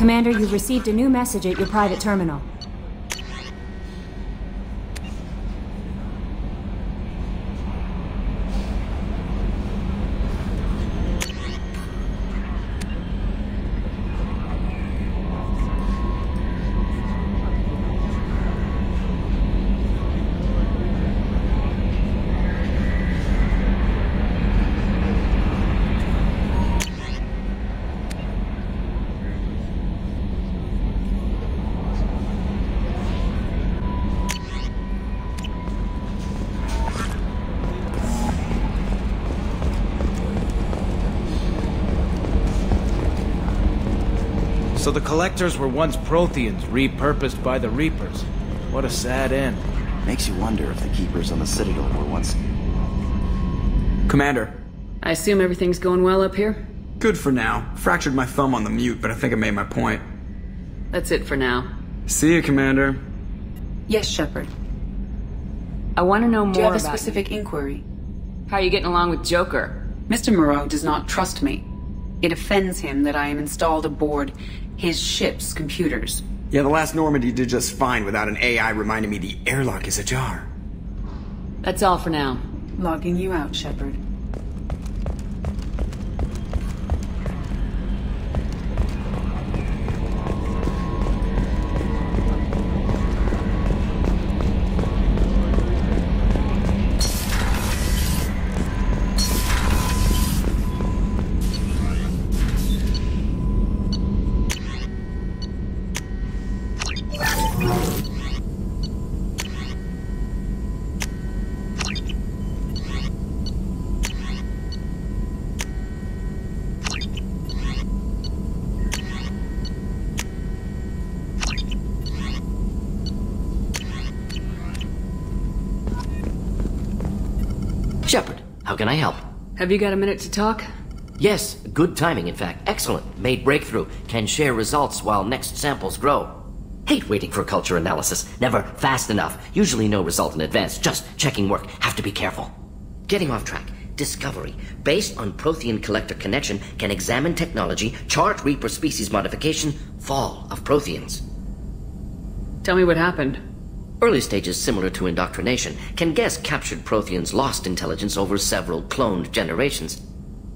Commander, you've received a new message at your private terminal. So the Collectors were once Protheans, repurposed by the Reapers. What a sad end. Makes you wonder if the Keepers on the Citadel were once... Commander. I assume everything's going well up here? Good for now. Fractured my thumb on the mute, but I think I made my point. That's it for now. See you, Commander. Yes, Shepard. I want to know more Do you have a about specific inquiry? How are you getting along with Joker? Mr. Moreau does not trust me. It offends him that I am installed aboard his ship's computers. Yeah, the last Normandy did just fine without an AI reminding me the airlock is ajar. That's all for now. Logging you out, Shepard. Shepard, how can I help? Have you got a minute to talk? Yes, good timing, in fact. Excellent. Made breakthrough. Can share results while next samples grow. Hate waiting for culture analysis. Never fast enough. Usually no result in advance. Just checking work. Have to be careful. Getting off track. Discovery. Based on Prothean collector connection, can examine technology, chart Reaper species modification, fall of Protheans. Tell me what happened. Early stages similar to indoctrination. Can guess captured Protheans lost intelligence over several cloned generations.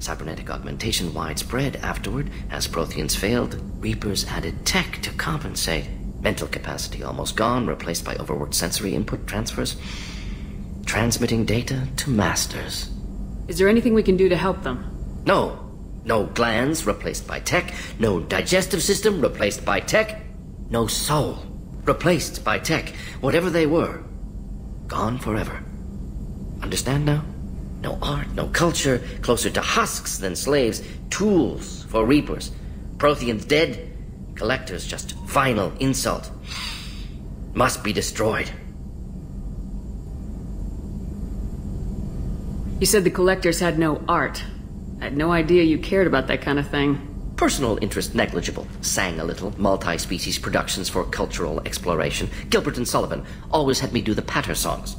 Cybernetic augmentation widespread afterward. As Protheans failed, Reapers added tech to compensate. Mental capacity almost gone, replaced by overworked sensory input transfers. Transmitting data to masters. Is there anything we can do to help them? No. No glands replaced by tech. No digestive system replaced by tech. No soul replaced by tech. Whatever they were, gone forever. Understand now? No art, no culture, closer to husks than slaves, tools for Reapers. Protheans dead, Collectors just final insult. Must be destroyed. You said the Collectors had no art. I had no idea you cared about that kind of thing. Personal interest negligible. Sang a little. Multi-species productions for cultural exploration. Gilbert and Sullivan always had me do the patter songs.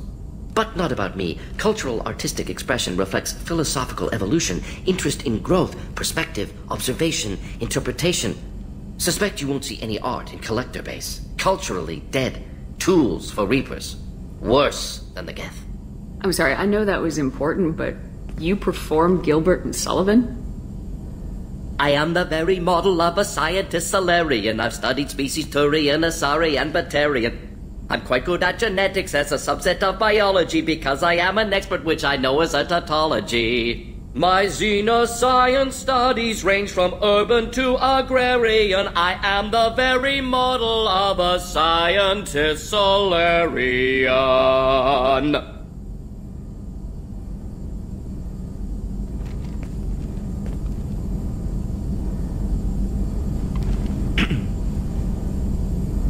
But not about me. Cultural artistic expression reflects philosophical evolution, interest in growth, perspective, observation, interpretation. Suspect you won't see any art in Collector base. Culturally dead. Tools for Reapers. Worse than the Geth. I'm sorry, I know that was important, but you performed Gilbert and Sullivan? I am the very model of a scientist Solarian. I've studied species Turian, Asari, and Batarian. I'm quite good at genetics as a subset of biology because I am an expert, which I know is a tautology. My xenoscience studies range from urban to agrarian. I am the very model of a scientist Solarian.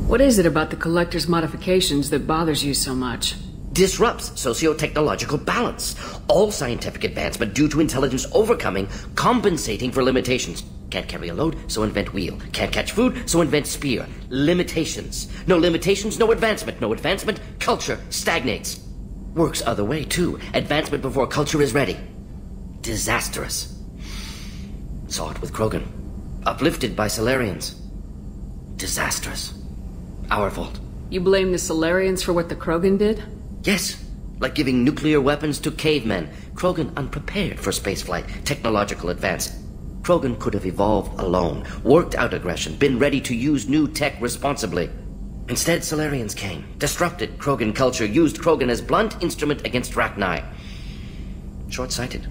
What is it about the Collector's modifications that bothers you so much? Disrupts socio-technological balance. All scientific advancement due to intelligence overcoming, compensating for limitations. Can't carry a load, so invent wheel. Can't catch food, so invent spear. Limitations. No limitations, no advancement. No advancement, culture stagnates. Works other way, too. Advancement before culture is ready. Disastrous. Saw it with Krogan. Uplifted by Solarians. disastrous. Our fault. You blame the Solarians for what the Krogan did? Yes, like giving nuclear weapons to cavemen. Krogan unprepared for spaceflight, technological advance. Krogan could have evolved alone, worked out aggression, been ready to use new tech responsibly. Instead, Solarians came, disrupted Krogan culture, used Krogan as blunt instrument against Rachni. Short-sighted.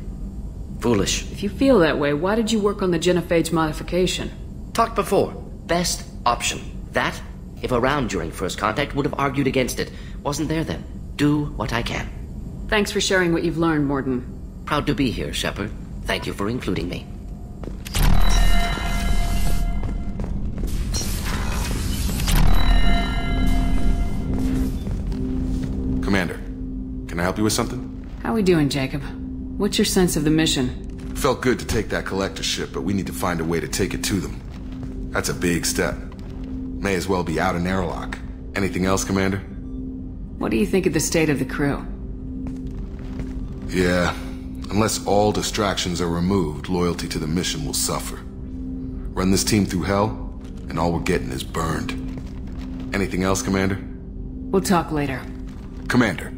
Foolish. If you feel that way, why did you work on the genophage modification? Talked before. Best option. That, if around during first contact, would have argued against it. Wasn't there then. Do what I can. Thanks for sharing what you've learned, Morden. Proud to be here, Shepard. Thank you for including me. Commander, can I help you with something? How we doing, Jacob? What's your sense of the mission? Felt good to take that collector ship, but we need to find a way to take it to them. That's a big step. May as well be out in airlock. Anything else, Commander? What do you think of the state of the crew? Yeah, unless all distractions are removed, loyalty to the mission will suffer. Run this team through hell, and all we're getting is burned. Anything else, Commander? We'll talk later. Commander.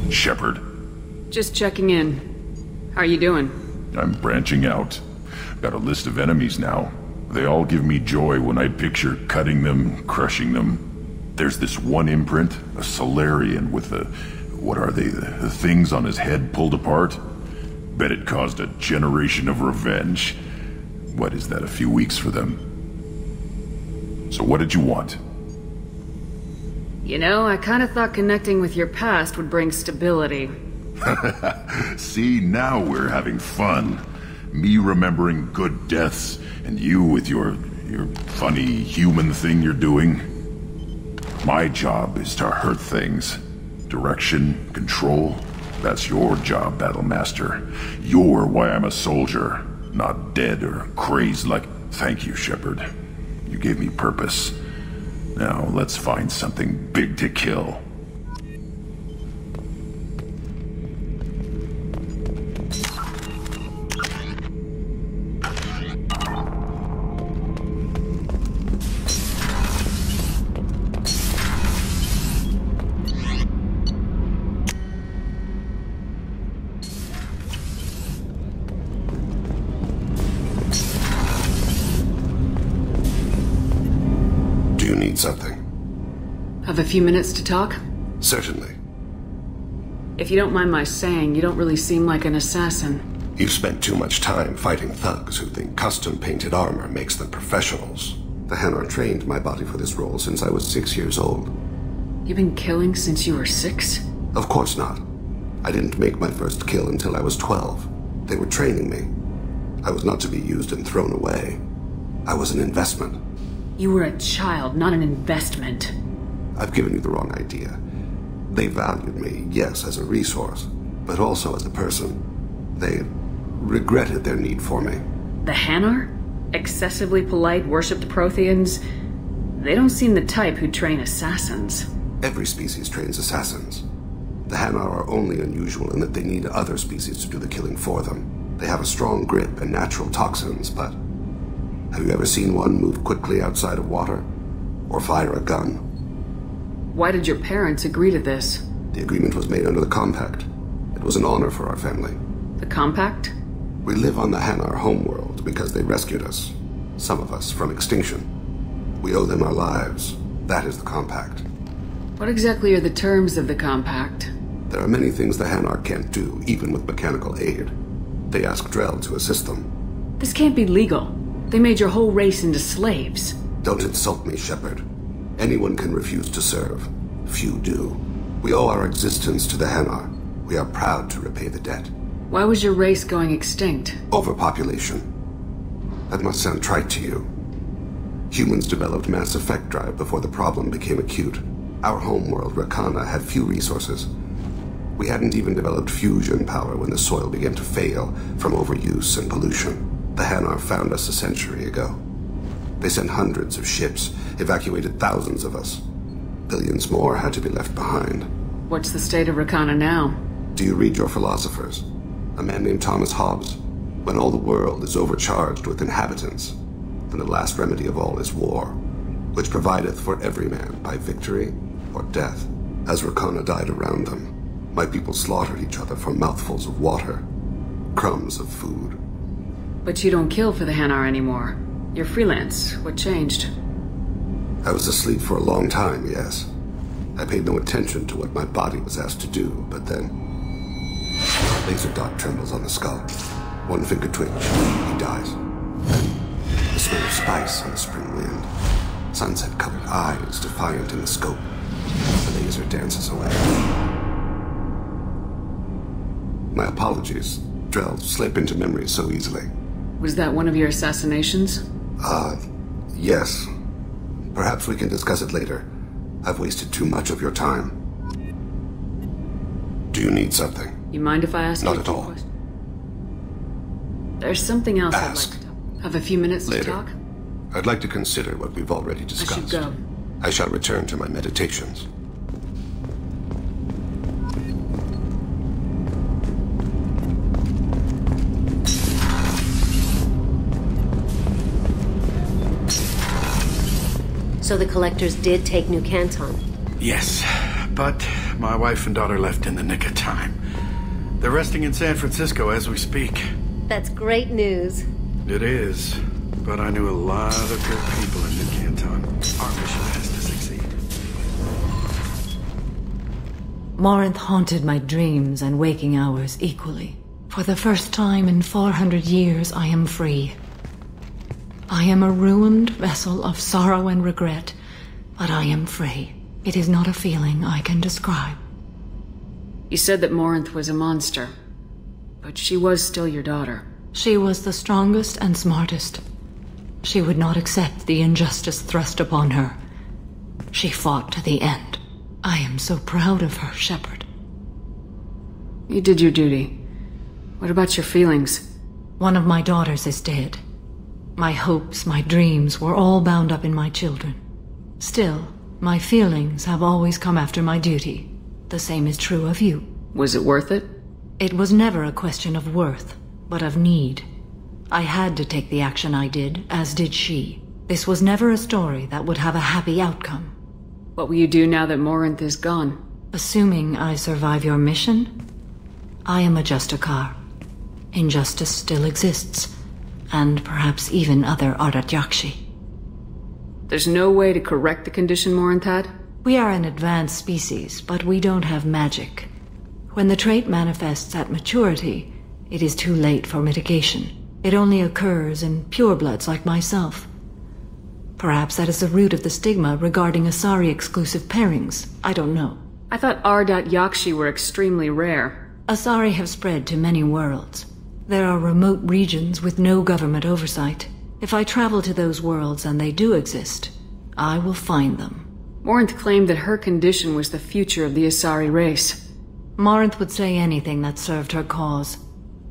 Shepard. Just checking in. How are you doing? I'm branching out. Got a list of enemies now. They all give me joy when I picture cutting them, crushing them. There's this one imprint, a Solarian with the... what are they? The things on his head pulled apart? Bet it caused a generation of revenge. What is that, a few weeks for them? So what did you want? You know, I kind of thought connecting with your past would bring stability. See, now we're having fun. Me remembering good deaths, and you with your funny human thing you're doing. My job is to hurt things. Direction, control, that's your job, Battlemaster. You're why I'm a soldier, not dead or crazed like... Thank you, Shepard. You gave me purpose. Now, let's find something big to kill. Something. Have a few minutes to talk? Certainly. If you don't mind my saying, you don't really seem like an assassin. You've spent too much time fighting thugs who think custom-painted armor makes them professionals. The Hanar trained my body for this role since I was 6 years old. You've been killing since you were 6? Of course not. I didn't make my first kill until I was 12. They were training me. I was not to be used and thrown away. I was an investment. You were a child, not an investment. I've given you the wrong idea. They valued me, yes, as a resource, but also as a person. They regretted their need for me. The Hanar? Excessively polite, worshipped Protheans? They don't seem the type who train assassins. Every species trains assassins. The Hanar are only unusual in that they need other species to do the killing for them. They have a strong grip and natural toxins, but... have you ever seen one move quickly outside of water? Or fire a gun? Why did your parents agree to this? The agreement was made under the Compact. It was an honor for our family. The Compact? We live on the Hanar homeworld because they rescued us. Some of us from extinction. We owe them our lives. That is the Compact. What exactly are the terms of the Compact? There are many things the Hanar can't do, even with mechanical aid. They ask Drell to assist them. This can't be legal. They made your whole race into slaves. Don't insult me, Shepard. Anyone can refuse to serve. Few do. We owe our existence to the Hanar. We are proud to repay the debt. Why was your race going extinct? Overpopulation. That must sound trite to you. Humans developed mass effect drive before the problem became acute. Our homeworld, Rakana, had few resources. We hadn't even developed fusion power when the soil began to fail from overuse and pollution. The Hanar found us a century ago. They sent hundreds of ships, evacuated thousands of us. Billions more had to be left behind. What's the state of Rakana now? Do you read your philosophers? A man named Thomas Hobbes? When all the world is overcharged with inhabitants, then the last remedy of all is war, which provideth for every man by victory or death. As Rakana died around them, my people slaughtered each other for mouthfuls of water, crumbs of food. But you don't kill for the Hanar anymore. You're freelance. What changed? I was asleep for a long time, yes. I paid no attention to what my body was asked to do, but then... laser dot trembles on the skull. One finger twitch. He dies. Then the smell of spice on the spring wind. Sunset-colored eyes defiant in the scope. The laser dances away. My apologies. Drell slip into memory so easily. Was that one of your assassinations? Yes. Perhaps we can discuss it later. I've wasted too much of your time. Do you need something? You mind if I ask you? Not at all. There's something else Ask. I'd like to talk. Have a few minutes Later. to talk? I'd like to consider what we've already I discussed. should go. I shall return to my meditations. So the Collectors did take New Canton? Yes, but my wife and daughter left in the nick of time. They're resting in San Francisco as we speak. That's great news. It is, but I knew a lot of good people in New Canton. Our mission has to succeed. Morinth haunted my dreams and waking hours equally. For the first time in 400 years, I am free. I am a ruined vessel of sorrow and regret, but I am free. It is not a feeling I can describe. You said that Morinth was a monster, but she was still your daughter. She was the strongest and smartest. She would not accept the injustice thrust upon her. She fought to the end. I am so proud of her, Shepard. You did your duty. What about your feelings? One of my daughters is dead. My hopes, my dreams were all bound up in my children. Still, my feelings have always come after my duty. The same is true of you. Was it worth it? It was never a question of worth, but of need. I had to take the action I did, as did she. This was never a story that would have a happy outcome. What will you do now that Morinth is gone? Assuming I survive your mission, I am a Justicar. Injustice still exists, and perhaps even other Ardat Yakshi. There's no way to correct the condition Morinth had? We are an advanced species, but we don't have magic. When the trait manifests at maturity, it is too late for mitigation. It only occurs in purebloods like myself. Perhaps that is the root of the stigma regarding Asari-exclusive pairings. I don't know. I thought Ardat Yakshi were extremely rare. Asari have spread to many worlds. There are remote regions with no government oversight. If I travel to those worlds and they do exist, I will find them. Morinth claimed that her condition was the future of the Asari race. Morinth would say anything that served her cause.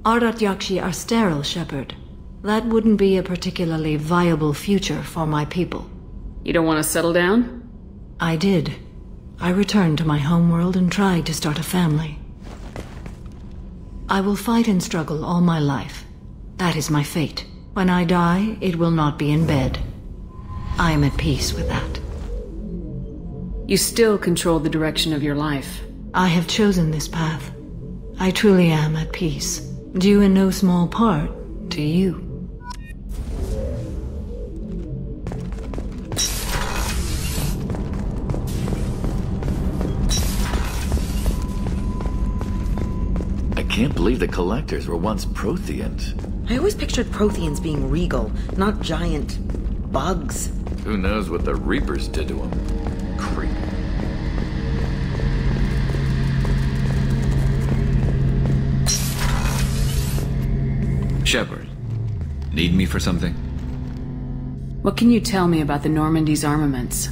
Ardat Yakshi are sterile, Shepard. That wouldn't be a particularly viable future for my people. You don't want to settle down? I did. I returned to my homeworld and tried to start a family. I will fight and struggle all my life. That is my fate. When I die, it will not be in bed. I am at peace with that. You still control the direction of your life. I have chosen this path. I truly am at peace, due in no small part to you. I can't believe the Collectors were once Protheans. I always pictured Protheans being regal, not giant bugs. Who knows what the Reapers did to them? Creep. Shepard, need me for something? What can you tell me about the Normandy's armaments?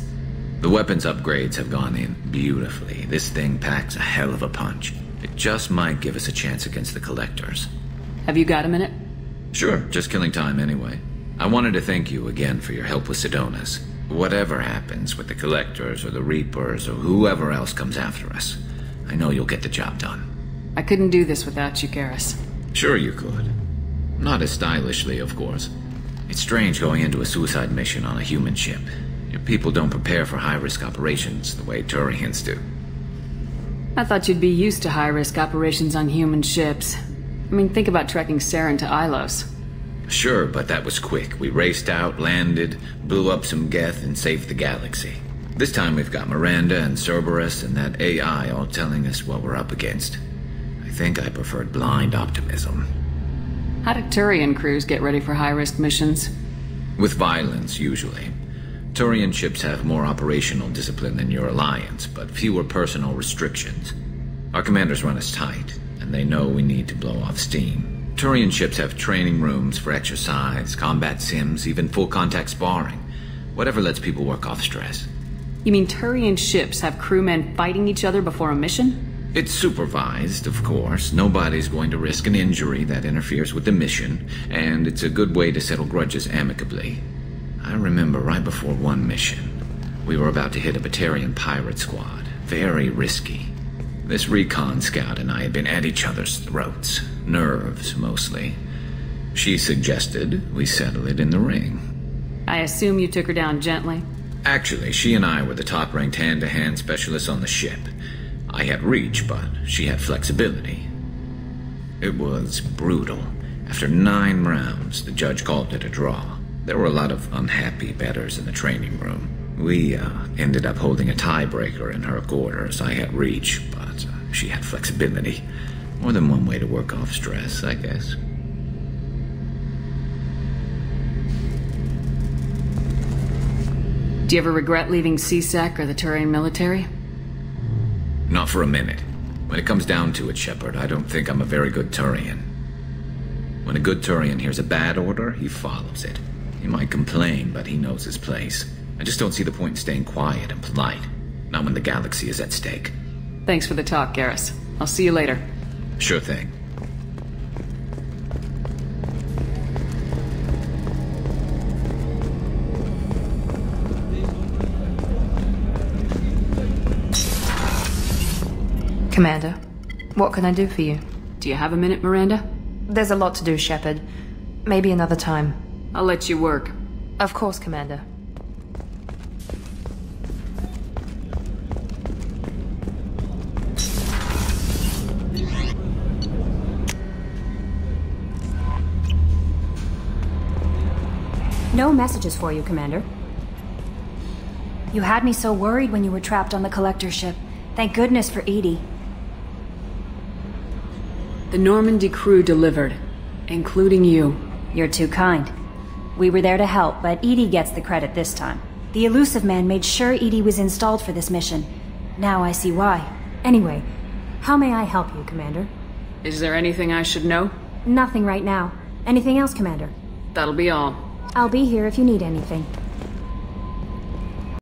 The weapons upgrades have gone in beautifully. This thing packs a hell of a punch. It just might give us a chance against the Collectors. Have you got a minute? Sure, just killing time anyway. I wanted to thank you again for your help with Sedona's. Whatever happens with the Collectors or the Reapers or whoever else comes after us, I know you'll get the job done. I couldn't do this without you, Garrus. Sure you could. Not as stylishly, of course. It's strange going into a suicide mission on a human ship. Your people don't prepare for high-risk operations the way Turians do. I thought you'd be used to high-risk operations on human ships. I mean, think about trekking Saren to Ilos. Sure, but that was quick. We raced out, landed, blew up some Geth, and saved the galaxy. This time we've got Miranda and Cerberus and that AI all telling us what we're up against. I think I preferred blind optimism. How do Turian crews get ready for high-risk missions? With violence, usually. Turian ships have more operational discipline than your alliance, but fewer personal restrictions. Our commanders run us tight, and they know we need to blow off steam. Turian ships have training rooms for exercise, combat sims, even full-contact sparring. Whatever lets people work off stress. You mean Turian ships have crewmen fighting each other before a mission? It's supervised, of course. Nobody's going to risk an injury that interferes with the mission, and it's a good way to settle grudges amicably. I remember right before one mission, we were about to hit a Batarian pirate squad. Very risky. This recon scout and I had been at each other's throats. Nerves, mostly. She suggested we settle it in the ring. I assume you took her down gently? Actually, she and I were the top-ranked hand-to-hand specialists on the ship. I had reach, but she had flexibility. It was brutal. After 9 rounds, the judge called it a draw. There were a lot of unhappy bettors in the training room. We ended up holding a tiebreaker in her quarters. I had reach, but she had flexibility. More than one way to work off stress, I guess. Do you ever regret leaving CSEC or the Turian military? Not for a minute. When it comes down to it, Shepard, I don't think I'm a very good Turian. When a good Turian hears a bad order, he follows it. He might complain, but he knows his place. I just don't see the point in staying quiet and polite. Not when the galaxy is at stake. Thanks for the talk, Garrus. I'll see you later. Sure thing. Commander, what can I do for you? Do you have a minute, Miranda? There's a lot to do, Shepard. Maybe another time. I'll let you work. Of course, Commander. No messages for you, Commander. You had me so worried when you were trapped on the Collector ship. Thank goodness for Edie. The Normandy crew delivered, including you. You're too kind. We were there to help, but Edie gets the credit this time. The Elusive Man made sure Edie was installed for this mission. Now I see why. Anyway, how may I help you, Commander? Is there anything I should know? Nothing right now. Anything else, Commander? That'll be all. I'll be here if you need anything.